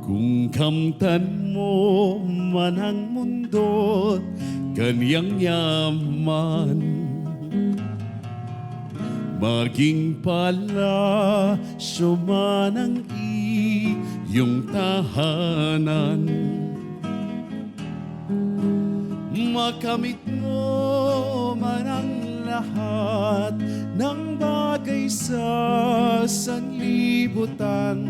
Kung kamtan mo man ang mundo't kanyang yaman, maging palasyo man ang iyong tahanan, makamit mo man ang lahat ng bagay sa sanlibutan,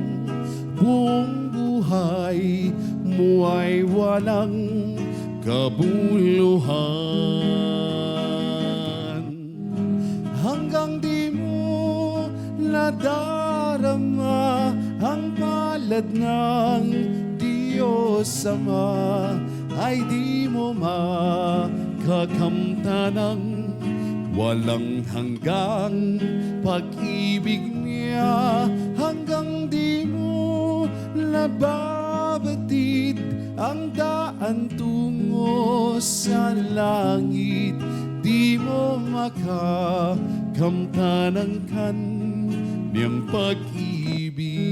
buong buhay mo ay walang kabuluhan. Hanggang di mo nadarama ang palad ng Diyos Ama, ay di mo makakamtan ang walang hanggang pag-ibig niya. Hanggang di mo nababatid ang daan tungo sa langit, di mo makakamtan ang kanyang pag-ibig.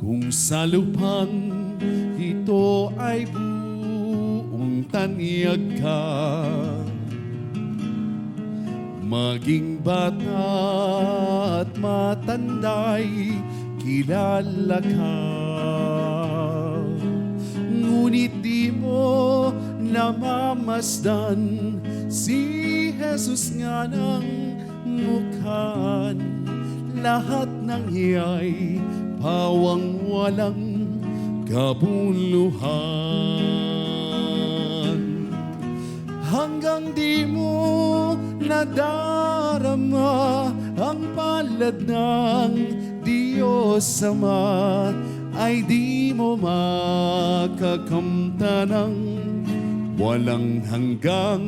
Kung sa lupang ito ay buong tanyag ka, maging bata at matanda'y kilala ka. Ngunit di mo namamasdan si Jesus nga ng mukhaan. Lahat ng iya'y pawang walang kabuluhan. Hanggang di mo nadarama ang palad ng Diyos Ama, ay di mo makakamtan ang walang hanggang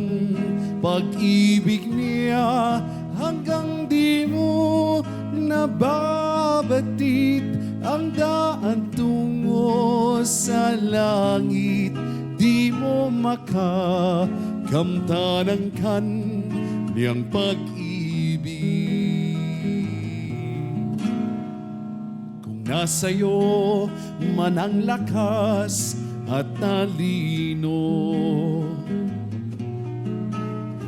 pag-ibig niya. Hanggang di mo nababatid ang daan tungo sa langit, di mo makakamtan ang kanyang pag-ibig. Kung nasa'yo man ang lakas at talino,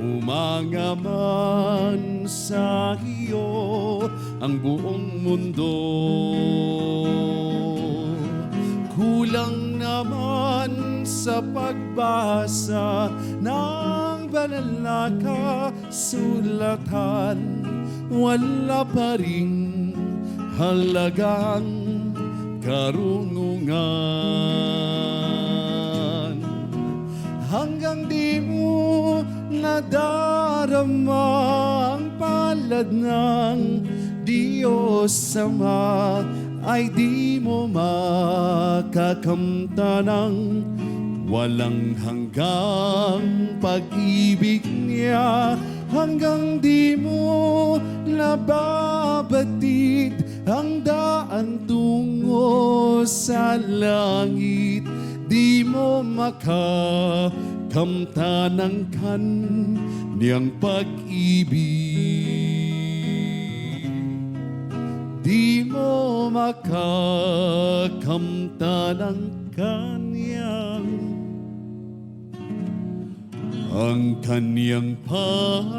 humanga man sa iyo ang buong mundo, kulang naman sa pagbasa ng banal na kasulatan, wala pa ring halagang karunungan. Hanggang di mo nadarama ang palad ng Diyos Ama, ay di mo makakamtan ang walang hanggang pag-ibig niya. Hanggang di mo nababatid ang daan tungo sa langit, di mo makakamtan ang kanyang pag-ibig. Di mo makakamtan ang kanyang pag-ibig.